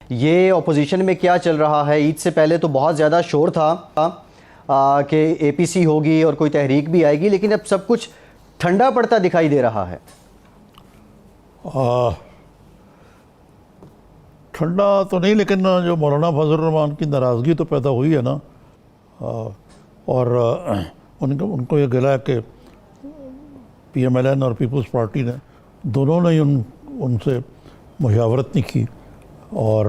یہ اپوزیشن میں کیا چل رہا ہے؟ عید سے پہلے تو بہت زیادہ شور تھا کہ اے پی سی ہوگی اور کوئی تحریک بھی آئے گی، لیکن اب سب کچھ ٹھنڈا پڑتا دکھائی دے رہا ہے۔ ٹھنڈا تو نہیں، لیکن جو مولانا فضل الرحمان کی ناراضگی تو پیدا ہوئی ہے نا، اور ان کو یہ گلا ہے کہ پی ایم ایل این اور پیپلز پارٹی نے دونوں نے ان سے مشاورت نہیں کی، اور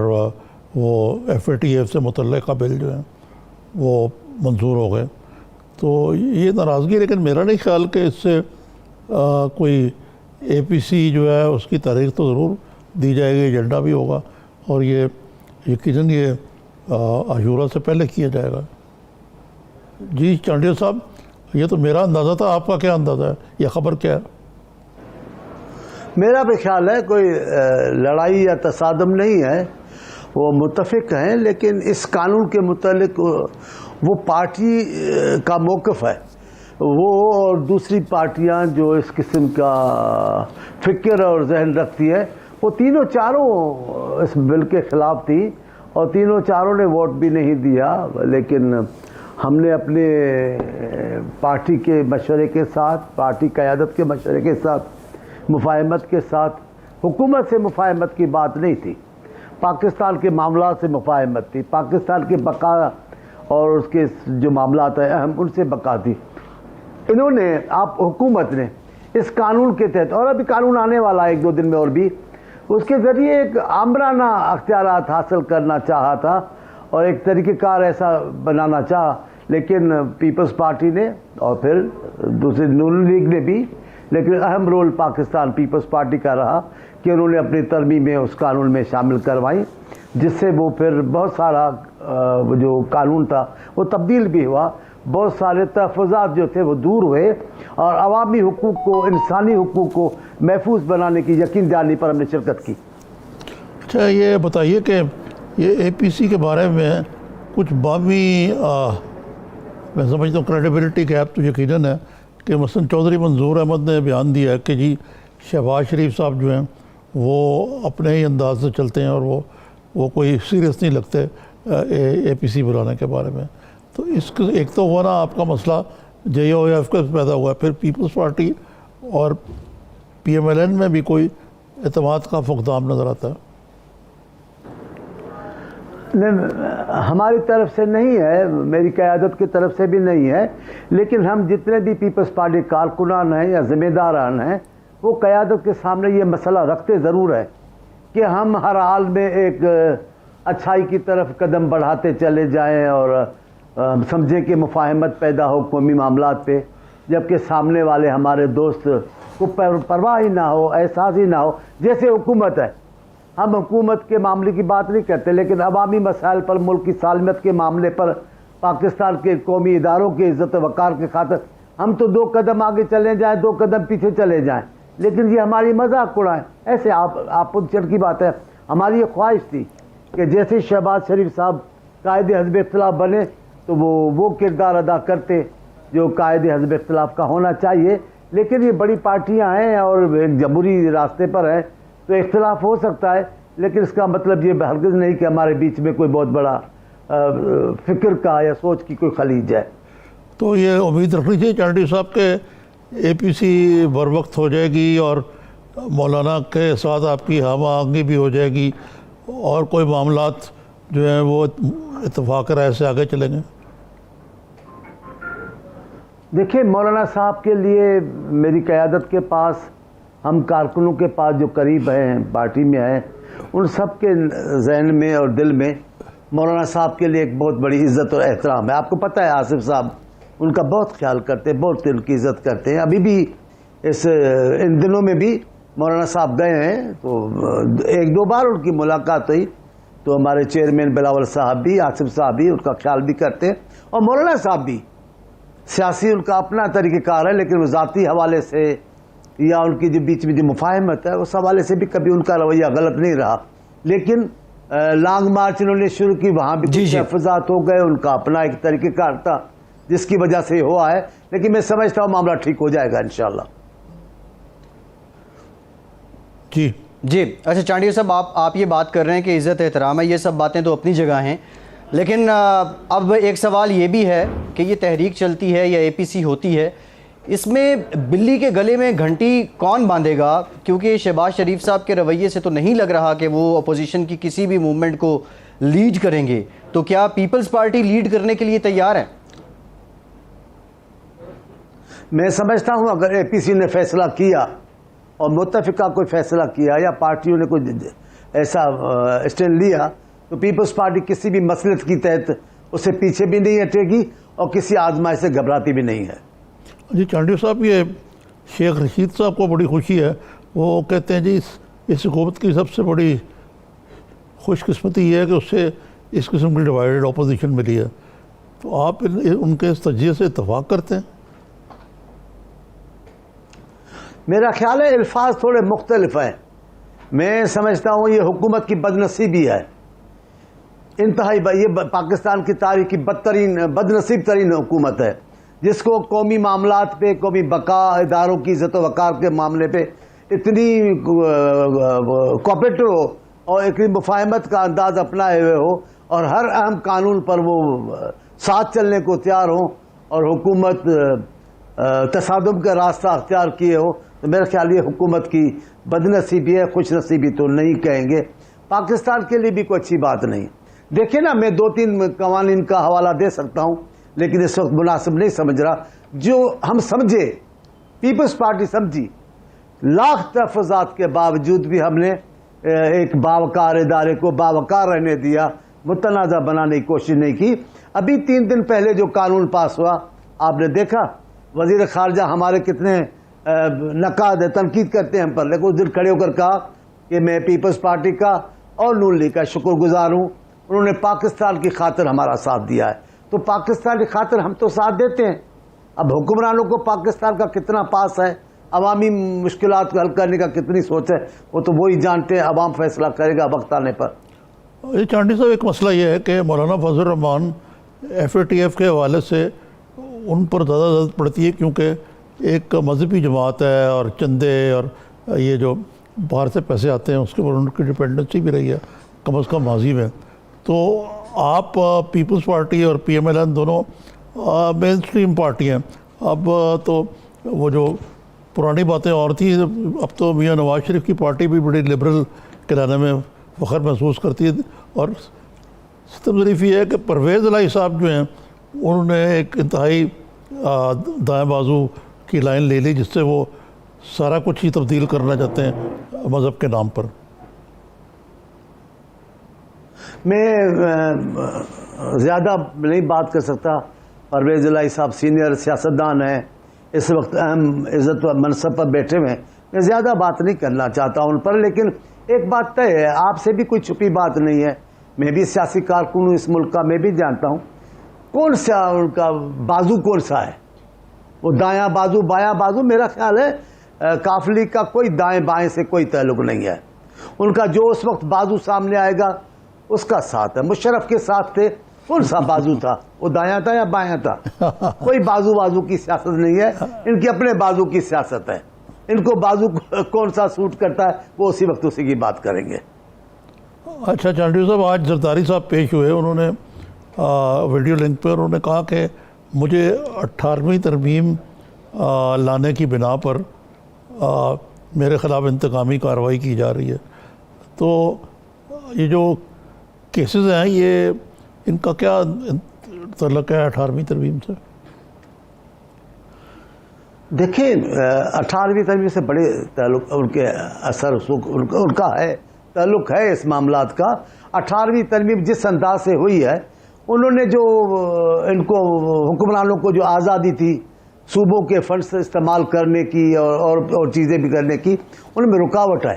وہ ایف اے ٹی ایف سے متعلقہ بل جو ہیں وہ منظور ہو گئے۔ تو یہ ناراضگی، لیکن میرا نہیں خیال کہ اس سے کوئی اے پی سی جو ہے اس کی تاریخ تو ضرور دی جائے گی، ایجنڈا بھی ہوگا، اور یہ یقیناً یہ عاشورہ سے پہلے کیا جائے گا۔ جی چانڈیل صاحب، یہ تو میرا اندازہ تھا، آپ کا کیا اندازہ ہے؟ یہ خبر کیا ہے؟ میرا بھی خیال ہے کوئی لڑائی یا تصادم نہیں ہے، وہ متفق ہیں، لیکن اس قانون کے متعلق وہ پارٹی کا موقف ہے، وہ اور دوسری پارٹیاں جو اس قسم کا فکر اور ذہن رکھتی ہے، وہ تینوں چاروں اس بل کے خلاف تھی، اور تینوں چاروں نے ووٹ بھی نہیں دیا، لیکن ہم نے اپنے پارٹی کے مشورے کے ساتھ، پارٹی قیادت کے مشورے کے ساتھ، مفاہمت کے ساتھ، حکومت سے مفاہمت کی بات نہیں تھی، پاکستان کے معاملات سے مفاہمت تھی، پاکستان کے بقا اور اس کے جو معاملات ہیں اہم، ان سے بقا تھی۔ انہوں نے، حکومت نے اس قانون کے تحت، اور ابھی قانون آنے والا ہے ایک دو دن میں اور بھی، اس کے ذریعے ایک آمرانہ اختیارات حاصل کرنا چاہا تھا اور ایک طریقہ کار ایسا بنانا چاہا، لیکن پیپلز پارٹی نے اور پھر دوسری نون لیگ نے بھی، لیکن اہم رول پاکستان پیپلز پارٹی کا رہا کہ انہوں نے اپنی ترمیمیں اس قانون میں شامل کروائی، جس سے وہ پھر بہت سارا جو قانون تھا وہ تبدیل بھی ہوا، بہت سارے تحفظات جو تھے وہ دور ہوئے، اور عوامی حقوق کو، انسانی حقوق کو محفوظ بنانے کی یقین دہانی پر ہم نے شرکت کی۔ اچھا، یہ بتائیے کہ یہ اے پی سی کے بارے میں کچھ بامی میں سمجھتا ہوں کریڈیبلٹی گیپ تو یقیناً ہے، کہ مثلا چودھری منظور احمد نے بیان دیا ہے کہ جی شہباز شریف صاحب جو ہیں وہ اپنے ہی انداز سے چلتے ہیں، اور وہ کوئی سیریس نہیں لگتے اے پی سی بلانے کے بارے میں۔ تو اس ایک تو ہوا نا آپ کا مسئلہ جے او ایف کا پیدا ہوا ہے، پھر پیپلز پارٹی اور پی ایم ایل این میں بھی کوئی اعتماد کا فقدان نظر آتا ہے۔ ہماری طرف سے نہیں ہے، میری قیادت کی طرف سے بھی نہیں ہے، لیکن ہم جتنے بھی پیپلز پارٹی کارکنان ہیں یا ذمہ داران ہیں، وہ قیادت کے سامنے یہ مسئلہ رکھتے ضرور ہے کہ ہم ہر حال میں ایک اچھائی کی طرف قدم بڑھاتے چلے جائیں، اور سمجھیں کہ مفاہمت پیدا ہو قومی معاملات پہ، جبکہ سامنے والے ہمارے دوست کو پرواہ ہی نہ ہو، احساس ہی نہ ہو، جیسے حکومت ہے۔ ہم حکومت کے معاملے کی بات نہیں کرتے، لیکن عوامی مسائل پر، ملک کی سالمیت کے معاملے پر، پاکستان کے قومی اداروں کی عزت و وقار کی خاطر ہم تو 2 قدم آگے چلے جائیں، 2 قدم پیچھے چلے جائیں، لیکن یہ ہماری مذاق اڑائیں، ایسے آپ پوزیشن کی بات ہے۔ ہماری یہ خواہش تھی کہ جیسے شہباز شریف صاحب قائد حزب اختلاف بنے تو وہ کردار ادا کرتے جو قائد حزب اختلاف کا ہونا چاہیے، لیکن یہ بڑی پارٹیاں ہیں اور ایک جمہوری راستے پر ہیں، تو اختلاف ہو سکتا ہے، لیکن اس کا مطلب یہ ہرگز نہیں کہ ہمارے بیچ میں کوئی بہت بڑا فکر کا یا سوچ کی کوئی خلیج ہے۔ تو یہ امید رکھنی چاہیے چانڈی صاحب کہ اے پی سی بر وقت ہو جائے گی، اور مولانا کے ساتھ آپ کی ہم آہنگی بھی ہو جائے گی، اور کوئی معاملات جو ہیں وہ اتفاق رائے سے آگے چلیں گے؟ دیکھیں، مولانا صاحب کے لیے میری قیادت کے پاس، ہم کارکنوں کے پاس جو قریب ہیں، پارٹی میں ہیں، ان سب کے ذہن میں اور دل میں مولانا صاحب کے لیے ایک بہت بڑی عزت اور احترام ہے۔ آپ کو پتہ ہے آصف صاحب ان کا بہت خیال کرتے ہیں، بہت ان کی عزت کرتے ہیں۔ ابھی بھی ان دنوں میں بھی مولانا صاحب گئے ہیں تو 1-2 بار ان کی ملاقات ہوئی، تو ہمارے چیئرمین بلاول صاحب بھی، آصف صاحب بھی ان کا خیال بھی کرتے ہیں، اور مولانا صاحب بھی، سیاسی ان کا اپنا طریقہ کار ہے، لیکن وہ ذاتی حوالے سے یا ان کی جو بیچ میں جو مفاہمت ہے اس حوالے سے بھی کبھی ان کا رویہ غلط نہیں رہا، لیکن لانگ مارچ انہوں نے شروع کی، وہاں بھی کچھ تحفظات ہو گئے، ان کا اپنا ایک طریقہ کار تھا جس کی وجہ سے ہوا ہے، لیکن میں سمجھتا ہوں معاملہ ٹھیک ہو جائے گا انشاءاللہ۔ جی جی اچھا چانڈیو صاحب، آپ یہ بات کر رہے ہیں کہ عزت احترام ہے، یہ سب باتیں تو اپنی جگہ ہیں، لیکن اب ایک سوال یہ بھی ہے کہ یہ تحریک چلتی ہے یا اے پی سی ہوتی ہے، اس میں بلی کے گلے میں گھنٹی کون باندھے گا؟ کیونکہ شہباز شریف صاحب کے رویے سے تو نہیں لگ رہا کہ وہ اپوزیشن کی کسی بھی موومنٹ کو لیڈ کریں گے، تو کیا پیپلز پارٹی لیڈ کرنے کے لیے تیار ہے؟ میں سمجھتا ہوں اگر اے پی سی نے فیصلہ کیا اور متفقہ کوئی فیصلہ کیا یا پارٹیوں نے کوئی ایسا اسٹینڈ لیا تو پیپلز پارٹی کسی بھی مسلط کی تحت اسے پیچھے بھی نہیں ہٹے گی اور کسی آزمائش سے گھبراتی بھی نہیں ہے۔ جی چانڈیو صاحب، یہ شیخ رشید صاحب کو بڑی خوشی ہے، وہ کہتے ہیں جی اس حکومت کی سب سے بڑی خوش قسمتی یہ ہے کہ اس سے اس قسم کی ڈیوائیڈ اپوزیشن ملی ہے، تو آپ ان کے اس تجزیے سے اتفاق کرتے ہیں؟ میرا خیال ہے الفاظ تھوڑے مختلف ہیں۔ میں سمجھتا ہوں یہ حکومت کی بدنصیبی ہے، انتہائی یہ پاکستان کی تاریخ کی بدنصیب ترین حکومت ہے، جس کو قومی معاملات پہ، قومی بقا، اداروں کی عزت و وقار کے معاملے پہ اتنی کوآپریٹو ہو اور اتنی مفاہمت کا انداز اپنائے ہوئے ہو اور ہر اہم قانون پر وہ ساتھ چلنے کو تیار ہوں اور حکومت تصادم کا راستہ اختیار کیے ہو، تو میرا خیال یہ حکومت کی بدنصیبی ہے، خوش نصیبی تو نہیں کہیں گے، پاکستان کے لیے بھی کوئی اچھی بات نہیں۔ دیکھیں نا، میں 2-3 قوانین کا حوالہ دے سکتا ہوں لیکن اس وقت مناسب نہیں سمجھ رہا، جو ہم سمجھے، پیپلز پارٹی سمجھی، لاکھ تحفظات کے باوجود بھی ہم نے ایک باوقار ادارے کو باوقار رہنے دیا، متنازع بنانے کی کوشش نہیں کی۔ ابھی 3 دن پہلے جو قانون پاس ہوا آپ نے دیکھا، وزیر خارجہ ہمارے کتنے نقاد تنقید کرتے ہیں ہم پر، لیکن اس دن کھڑے ہو کر کہا کہ میں پیپلز پارٹی کا اور نون لیگ کا شکر گزار ہوں، انہوں نے پاکستان کی خاطر ہمارا ساتھ دیا ہے۔ تو پاکستان کی خاطر ہم تو ساتھ دیتے ہیں، اب حکمرانوں کو پاکستان کا کتنا پاس ہے، عوامی مشکلات کو حل کرنے کا کتنی سوچ ہے، وہ تو وہی جانتے ہیں، عوام فیصلہ کرے گا وقت آنے پر۔ یہ چانڈی صاحب، ایک مسئلہ یہ ہے کہ مولانا فضل الرحمان ایف اے ٹی ایف کے حوالے سے ان پر زیادہ ضرورت پڑتی ہے، کیونکہ ایک مذہبی جماعت ہے اور چندے اور یہ جو باہر سے پیسے آتے ہیں اس کے اوپر ان کی ڈپینڈنسی بھی رہی ہے کم از کم ماضی میں۔ تو آپ پیپلز پارٹی اور پی ایم ایل این دونوں مین اسٹریم پارٹی ہیں، اب تو وہ جو پرانی باتیں اور تھیں، اب تو میاں نواز شریف کی پارٹی بھی بڑی لبرل کرانے میں فخر محسوس کرتی ہے، اور ستم ظریف یہ ہے کہ پرویز الہی صاحب جو ہیں انہوں نے ایک انتہائی دائیں بازو کی لائن لے لی، جس سے وہ سارا کچھ ہی تبدیل کرنا چاہتے ہیں مذہب کے نام پر۔ میں زیادہ نہیں بات کر سکتا، پرویز الہی صاحب سینئر سیاستدان ہیں، اس وقت اہم عزت و منصب پر بیٹھے ہوئے ہیں، میں زیادہ بات نہیں کرنا چاہتا ہوں ان پر، لیکن ایک بات طے ہے، آپ سے بھی کوئی چھپی بات نہیں ہے، میں بھی سیاسی کارکن ہوں اس ملک کا، میں بھی جانتا ہوں کون سا ان کا بازو کون سا ہے، وہ دایاں بازو بایاں بازو، میرا خیال ہے کاف لیگ کا کوئی دائیں بائیں سے کوئی تعلق نہیں ہے، ان کا جو اس وقت بازو سامنے آئے گا اس کا ساتھ ہے، مشرف کے ساتھ تھے، کون سا بازو تھا، وہ دایاں تھا یا بایاں تھا، کوئی بازو کی سیاست نہیں ہے، ان کی اپنے بازو کی سیاست ہے، ان کو بازو کون سا سوٹ کرتا ہے وہ اسی وقت اسی کی بات کریں گے۔ اچھا چانڈیو صاحب، آج زرداری صاحب پیش ہوئے، انہوں نے ویڈیو لنک پر انہوں نے کہا کہ مجھے 18ویں ترمیم لانے کی بنا پر میرے خلاف انتقامی کارروائی کی جا رہی ہے، تو یہ جو کیسز ہیں یہ ان کا کیا تعلق ہے 18ویں ترمیم سے؟ دیکھیں 18ویں ترمیم سے بڑے تعلق ان کے اثر ان کا ہے، تعلق ہے اس معاملات کا۔ 18ویں ترمیم جس انداز سے ہوئی ہے، انہوں نے جو ان کو حکمرانوں کو جو آزادی تھی صوبوں کے فنڈز استعمال کرنے کی اور چیزیں بھی کرنے کی، ان میں رکاوٹ ہے۔